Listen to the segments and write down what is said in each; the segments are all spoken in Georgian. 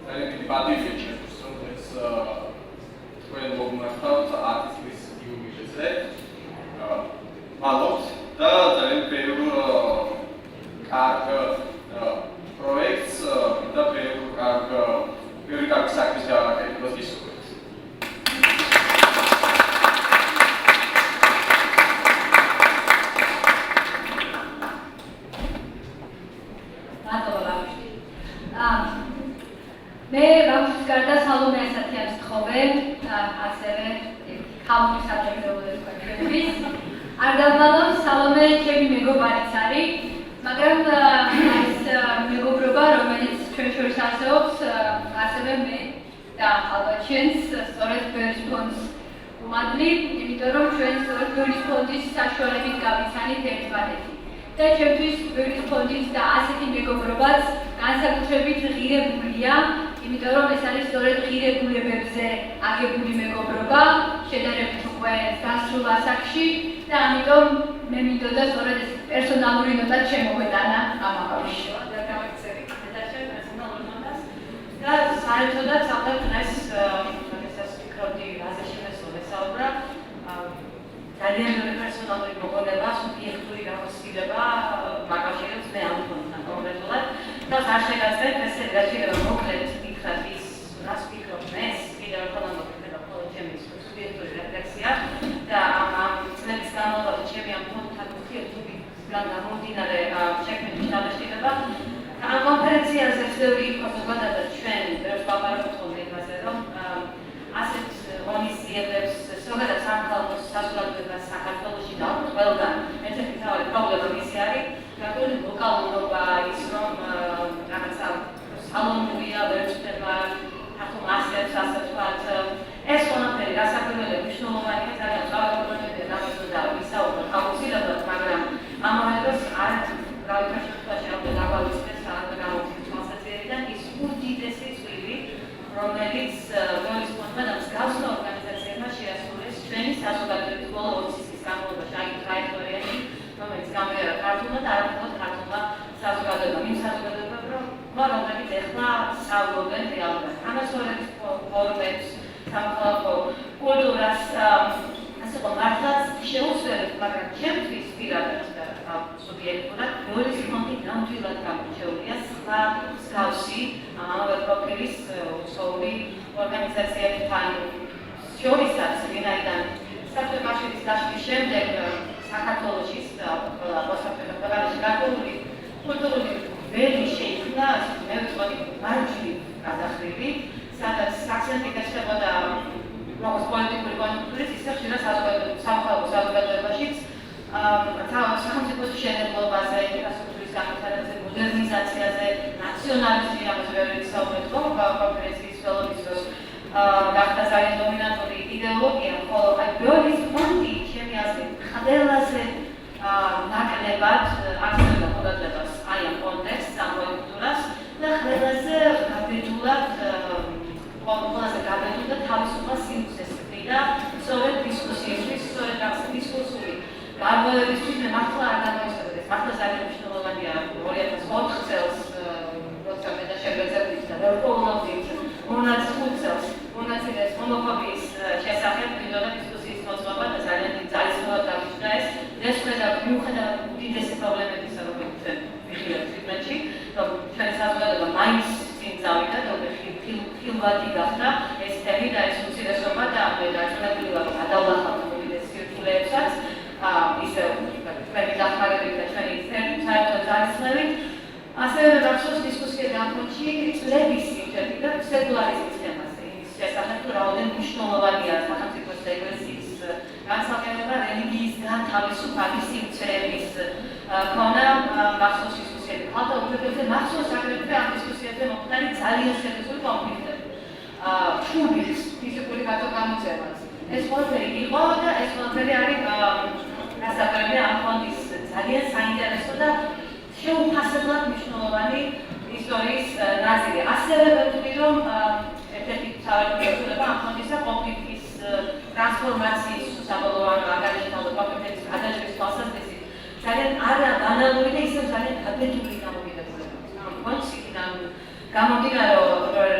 ძალიან დიდი პატივია ჩემთვის, რომ ეს თქვენ მოგმართავთ 10 წლის იუბილეზე. მადლობთ და ძალიან ბევრ კარგ პროექტს და ბევრი კარგი საქმის გაკეთებას გისურვებთ. მადლობა. მე ბავშვის გარდა სალომე ასათიანს თხოვე, ასევე ქალობის საერთაშორისო კავშირის. არ დავვალავ, სალომე ჩემი მეგობარიც არის, მაგრამ ეს მეგობრობა, რომელიც ჩვენ შორის არსებობს, ასევე მე და ალბათ ჩვენს სწორედ ბერის ფონდს ვუმადლი, იმიტომ რომ ჩვენ სწორედ ბერის ფონდის საშუალებით გავიცანით ერთმანეთი. და ჩემთვის ბერის ფონდის და ასეთი მეგობრობაც განსაკუთრებით ღირებულია, იმიტომ რომ ეს არის სწორედ ღირებულებებზე აგებული მეგობრობა, შედარებით უკვე დასრულ ასაკში და ამიტომ მე მინდოდა სწორედ ეს პერსონალური ნოტა შემოვედანა ამ ამბავში. და გავაქცევი დედაშენ პერსონალურ ნოტას და საერთოდაც ალბათ დღეს როდესაც ვფიქრობდი რაზე შემესაუბრა, ძალიან ბევრი პერსონალური მოგონება, სუბიექტური გამოცდილება მაგაშერებს მე ამ ფონდთან კონკრეტულად. და არ შეგაცდეთ ესე გაჩერება მოკლედ ვთქვათ ის რას ვფიქრობ მე, კიდევ ერთხელ ამოვიხსენებ ხოლმე ჩემი სუბიექტური რეფლექსია და ამ წლების განმავლობაში ჩემი ამ ფონდთან ურთიერთობისგან გამომდინარე შექმნილი შთაბეჭდილება. ამ კონფერენციაზე ბევრი იქნება და ჩვენ ბევრს ვაპარაკობთ ხოლმე იმაზე, რომ ასეთ ღონისძიებებს ზოგადად სამხალხოს საზოგადოებას საქართველოში და ყველგან ერთ-ერთი მთავარი პრობლემა მისი არის გარკვეული ლოკალურობა, ის რომ რაღაცა სალონურია, ვერ ჩნდება ქართულ მასებს, ასე ვთქვათ. ეს ყველაფერი გასაგებელია, მნიშვნელოვანია, ძალიან მწვავეობრივია და ვისაუბროთ აუცილებლად, მაგრამ ამავე დროს არ გავიქარ შემთხვევაში არ დაგვაუწყდეს არ გამოვხდით თვალსაჩინარიდან ის უდიდესი წვლილი, რომელიც ბერის ფონდმა და მსგავსმა ორგანიზაციებმა შეასრულეს ჩვენი საზოგადოების ბოლო 20 წლის განმავლობაში, აი ტრაექტორიაში, რომელიც გამეორა ქართულმა და არამხოლოდ ქართულმა საზოგადოებამ, იმ საზოგადოებამ, რომლებიც ეხლა სწავლობენ რეალურად თანასწორობის ფორმებს, სამხალხო კულტურას, ასე რომ მართლაც შეუსწავლეთ, მაგრამ ჩემთვის პირადად და სუბიექტურად ბერის ფონდი ნამდვილად გამორჩეულია სხვა მსგავსი ამავე პროფილის უსწავლი ორგანიზაციებთან შორისაც, ვინაიდან საბჭოთა კავშირის დაშლის შემდეგ საქართველოში ყველა მოსახლეობის ქვეყანაში გარკვეული კულტურული ველი შეიქმნა, მე ვწვდი მარჯვნივ გადახრილი, სადაც აქცენტი გასწრებოდა როგორც პოლიტიკური კონიუნქტურის, ისე ხშირად სამხალხო საზოგადოებაშიც სახელმწიფოს მშენებლობაზე, ინფრასტრუქტურის განვითარებაზე, მოდერნიზაციაზე, ნაციონალიზმი, ამაზე ვერ ვისაუბრეთ კონფერენციის ველობის დროს გახდა ძალიან დომინანტური იდეოლოგია, ხოლო აი ბერის ფონდი ჩემი აზრით ყველაზე ნაკლებად აქცენტებდა ყურადღებას აი ამ კონტექსტს, ამ კონიუნქტურას და ყველაზე გაბედულ და თავისუფლად სიუცეს და სწორედ დისკუსიისთვის, სწორედ ამ დისკუსიური გარკვეულებისთვის მე მართლა არ დამოუკიდებლად. მართლა ძალიან მნიშვნელოვანია 2004 წელს, როცა მე და შეგვეძებდით და ვერკოლობდით, 2005 წელს მონაწილეს ჰომოფობიის შესახებ მინდოდა დისკუსიის მოწყობა და ძალიან დიდ ძალისხმევად გამიჩნდა ეს. ეს ხედავ მიუხედავად უდიდესი პრობლემებისა, რომელიც ჩვენ ვიხილავთ თვითმეტში, რომ ჩვენი საზოგადოება მაინც წინ წავიდა და ფილმვადი გახდა ეს თემი და ეს უცირესობა და მე დარწმუნებული ვარ, რომ გადავლახავთ უდიდეს სირთულეებსაც, ისე თქვენი დახმარებით და ჩვენი საერთო ძალისხმევით. ასევე მახსოვს დისკუსია განხორციელდა წლების სიუჟეტი და სეკულარიზმის თემაზე. იმის შესახებ, თუ რაოდენ მნიშვნელოვანია სახელმწიფოს და ეკლესიის განსაკუთრება რელიგიისგან თავისუფალი სივრცეების ქონა, მახსოვს დისკუსიები ქალთა უფლებებზე, მახსოვს აგრეთვე ამ დისკუსიებზე მოხდარი ძალიან სერიოზული კონფლიქტები. ჩუბის ფიზიკური გამოძევაც. ეს ყველაფერი იყო და ეს ყველაფერი არის გასაგებია ამ ფონდის ძალიან საინტერესო და შეუფასებლად მნიშვნელოვანი ისტორიის ნაწილი. ასევე ვეთქვი, რომ ერთ-ერთი მთავარი პრიორიტეტია ამ ფონდისა კონფლიქტის ტრანსფორმაციის საბოლოო ანგარიშთან და კონფლიქტის გადაჭრის თვალსაზრისით ძალიან არაბანალური და ისევ ძალიან გაბედული გამოგიდებულება. ამ ფონდს იქიდან გამომდინარე,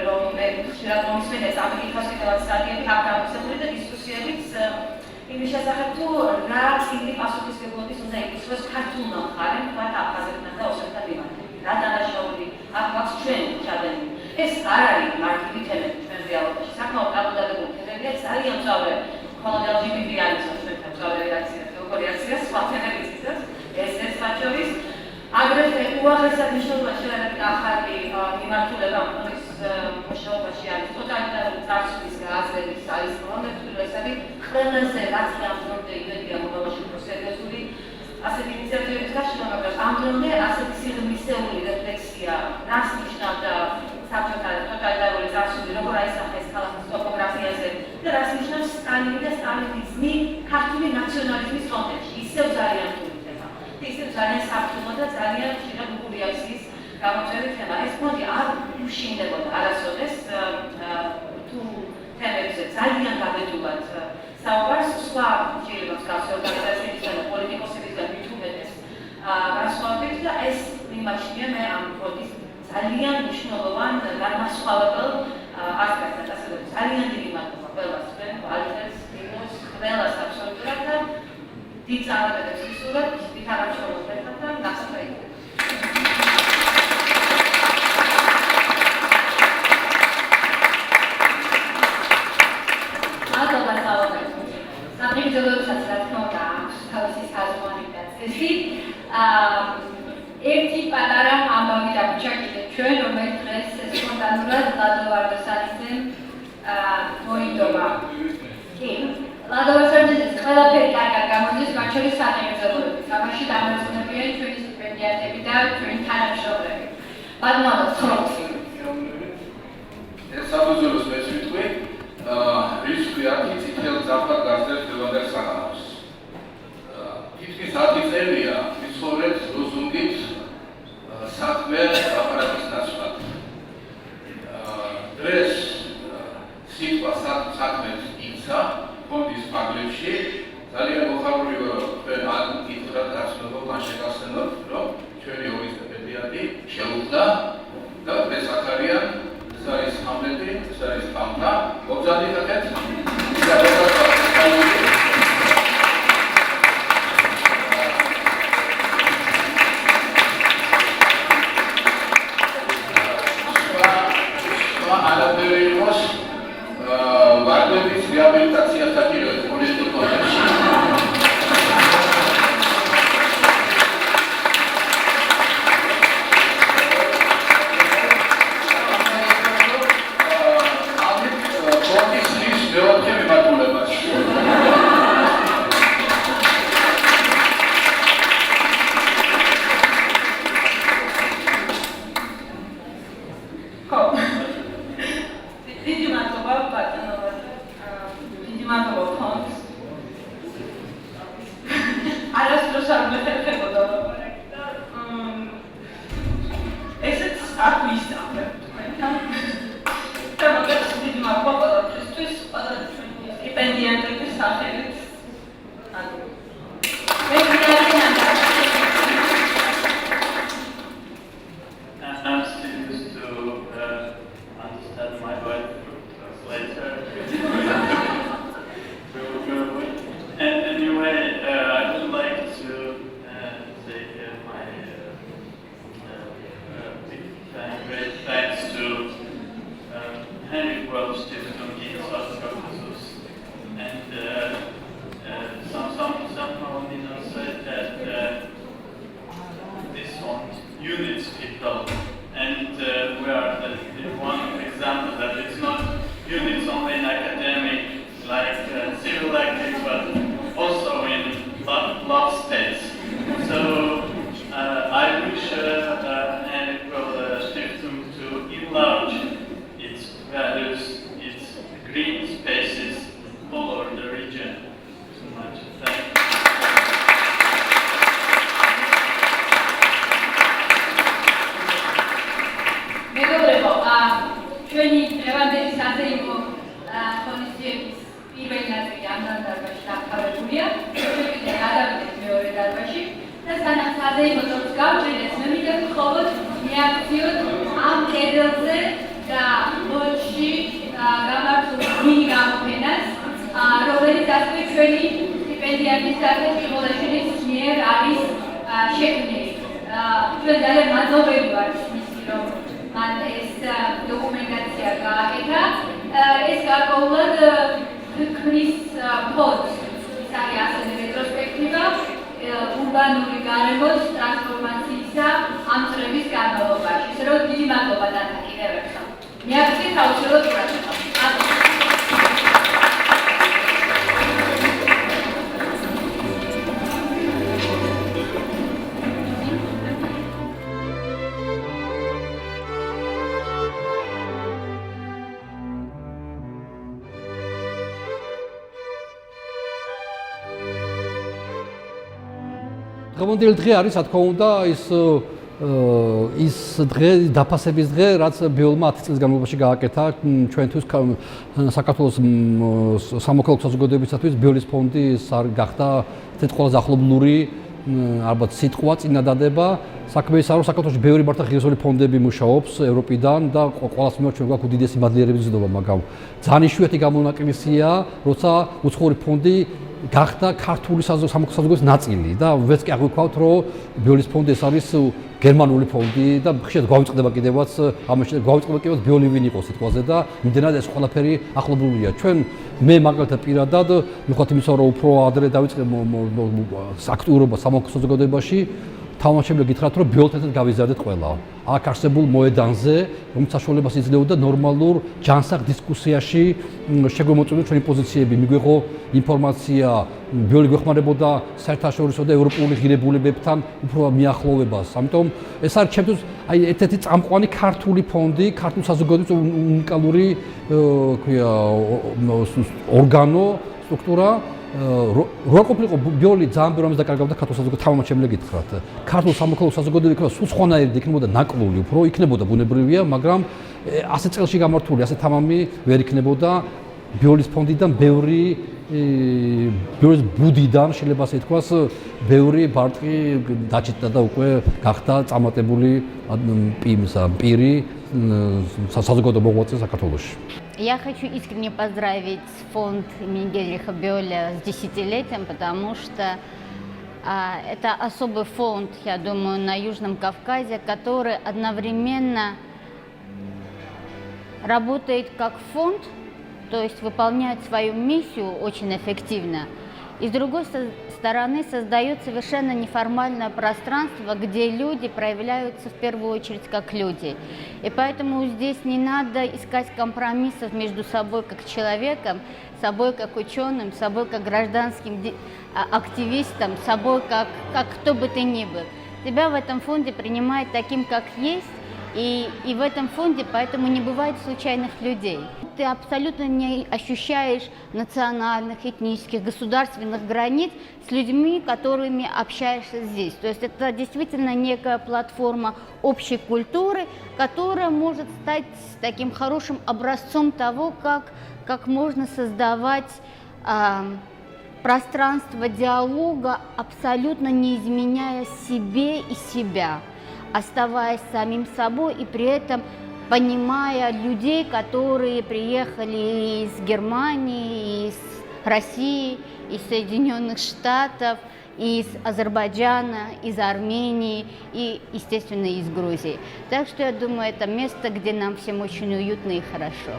რომ ხშირად მომისმენთ ამ კითხვას კიდევაც სტადიები აქ გამოსებული და დისკუსიებიც იმის შესახებ თუ რა წილი პასუხისმგებლობის უნდა იკისროს ქართულმა მხარემ, თქვათ აფხაზებთან და ოსეთთან მიმართებით. რა დანაშაული აქ გვაქვს ჩვენ ჩადენილი. ეს არ არის მარტივი თემები ჩვენ რეალობაში. საკმაოდ კალკულირებული თემებია, ძალიან მწვავე მხოლოდ LGBT არის ჩვენთან მწვავე რეაქცია, რეაქცია სხვა თემებიც იცავს. ეს მათ შორის აგრეთვე უაღრესად მნიშვნელოვანი შედარებით ახალი მიმართულება ამის მუშაობაში არის ტოტალიტარული წარსულის გააზრების არის პრომეთული ეს არის ყველაზე რაც ამ დრომდე იმედია მოვალეში პროცედურული ასეთი ინიციატივების გაშენება, მაგრამ ამ დრომდე ასეთი სიღრმისეული რეფლექსია რას ნიშნავდა საბჭოთა ტოტალიტარული წარსული, როგორ აისახეს ქალაქის ტოპოგრაფიაზე და რას ნიშნავს სტალინი და სტალინიზმი ქართული ნაციონალიზმის კონტექსტში. ისევ ძალიან ისევ ძალიან საფრთხო და ძალიან ხშირად უყურიაციის გამოწვევი თემა. ეს მოდი არ უშინდებოდა არასოდეს თუ თემებზე ძალიან გაბედულად საუბარს სხვა შეიძლება მსგავსი ორგანიზაციებისგან და პოლიტიკოსებისგან მით უმეტეს განსხვავებით და ეს მიმაჩნია მე ამ პროდის ძალიან მნიშვნელოვან განმასხვავებელ ასპექტად. ასე რომ ძალიან დიდი მადლობა ყველას თქვენ ვალიდებს, იმოს, ყველას აბსოლუტურად და დიდ წარმატებებს ვისურვებთ, დიდ არამშრომლობებთან და ნახსოვებით. მადლობა სალომე. სამგრძელოებსაც რა თქმა უნდა აქვს თავისი საზღვარი და წესი. ერთი პატარა ამბავი დაგვრჩა კიდე ჩვენ, რომელიც დღეს სპონტანურად ლადო ვარდოსანიძემ მოიდობა. კი. ლადო ვარდოსანიძეს ყველაფერი კარგად გამოდის, მათ შორის სახელმწიფოებიც. ამაში დამარცხებიან ჩვენი სტიპენდიატები და ჩვენი თანამშრომლები. ბატონო, ხრობს. ეს საბრძოლოს მეც ვიტყვი, რისკი აქ წითელ ზაფხად გასდევს დღევანდელ საგანავს. თითქმის 10 წელია ვიცხოვრეთ ლოზუნგით საქმე აპარატის ნაცვლად. დღეს სიტყვა საქმეს იქცა ფონდის ფარგლებში. ძალიან მოხარული ვარ თქვენ ამ კითხვას გაცნობ მან შეგახსენოთ, რომ ჩვენი ორი სტიპენდიატი შეუხდა და დღეს აქ არიან. ეს არის ჰამლეტი, ეს არის პამპა. მოგზაურობთ ვარდების რეაბილიტაცია საჭიროა პოლიტიკურ კონტექსტში. am კედელზე და ლოჯში მადლობელი ვარ იმისთვის, რომ მან ეს დოკუმენტაცია გააკეთა. ეს გარკვეულად ქმნის ფონდს, ის არის ასევე რეტროსპექტივა ურბანული გარემოს ტრანსფორმაციისა ამ წლების განმავლობაში. ისე რომ დიდი მადლობა დანთა კიდევ ერთხელ. მიაღწიეთ აუცილებლად ყურადღება. დღევანდელი დღე არის, რა თქმა უნდა, ის დღე, დაფასების დღე, რაც ბიოლმა 10 წლის განმავლობაში გააკეთა ჩვენთვის საქართველოს სამოქალაქო საზოგადოებისათვის ბიოლის ფონდი გახდა ერთ ყველაზე ახლობლური ალბათ სიტყვა, წინადადება. საქმე ისაა, რომ საქართველოში ბევრი მართლა ღირსეული ფონდები მუშაობს ევროპიდან და ყველას მიმართ ჩვენ გვაქვს უდიდესი მადლიერების ზნობა, მაგრამ ძალიან იშვიათი გამონაკლისია, როცა უცხოური ფონდი გახდა ქართული სამოქალაქო საზოგადოების ნაწილი და ვერც კი აღვიქვათ, რომ ბიოლის ფონდი ეს არის გერმანული ფონდი და ხშირად გვავიწყდება კიდევაც ამაში გვავიწყდება კიდევაც ბიოლი ვინ იყო სიტყვაზე და იმდენად ეს ყველაფერი ახლობლულია. ჩვენ მე მაგალითად პირადად მიუხედავად იმისა, რომ უფრო ადრე დავიწყე აქტიურობა სამოქალაქო საზოგადოებაში, თავმოჩემლე გითხრათ, რომ ბიოლთან გავიზარდეთ ყველა. აქ არსებულ მოედანზე, რომელიც საშუალებას იძლეოდა ნორმალურ ჯანსაღ დისკუსიაში შეგვემოწმოთ ჩვენი პოზიციები, მიგვიღო ინფორმაცია, ბიოლი გვეხმარებოდა საერთაშორისო და ევროპული ღირებულებებთან უფრო მიახლოვებას. ამიტომ ეს არის ჩემთვის აი ერთ-ერთი წამყვანი ქართული ფონდი, ქართულ საზოგადოების უნიკალური ორგანო, სტრუქტურა. რო ყოფილიყო ბიოლი ძალიან ბევრი რამის დაკარგავდა ქართულ საზოგადოებას, თავმოჩემლე გითხრათ. ქართულ სამოქალაქო საზოგადოება იქნება სულ სხვანაირი იქნებოდა ნაკლული, უფრო იქნებოდა ბუნებრივია, მაგრამ ასე წელში გამართული, ასე თამამი ვერ იქნებოდა ბიოლის ფონდიდან ბიოლის ბუდიდან შეიძლება ასე ითქვას, ბევრი ბარტყი დაჭიტა და უკვე გახდა წამატებული პირი საზოგადო მოღვაწე საქართველოში. Я хочу искренне поздравить фонд имени Генриха Бёля с 10-летием, потому что это особый фонд, я думаю, на Южном Кавказе, который одновременно работает как фонд, то есть выполняет свою миссию очень эффективно, и с другой стороны создает совершенно неформальное пространство, где люди проявляются в первую очередь как люди. И поэтому здесь не надо искать компромиссов между собой как человеком, собой как ученым, собой как гражданским активистом, собой как кто бы ты ни был. Тебя в этом фонде принимают таким, как есть, и в этом фонде поэтому не бывает случайных людей. Ты абсолютно не ощущаешь национальных, этнических, государственных границ с людьми, которыми общаешься здесь. То есть это действительно некая платформа общей культуры, которая может стать таким хорошим образцом того, как можно создавать пространство диалога, абсолютно не изменяя себе и себя, оставаясь самим собой и при этом понимая людей, которые приехали из Германии, из России, из Соединенных Штатов, из Азербайджана, из Армении и, естественно, из Грузии. Так что я думаю, это место, где нам всем очень уютно и хорошо.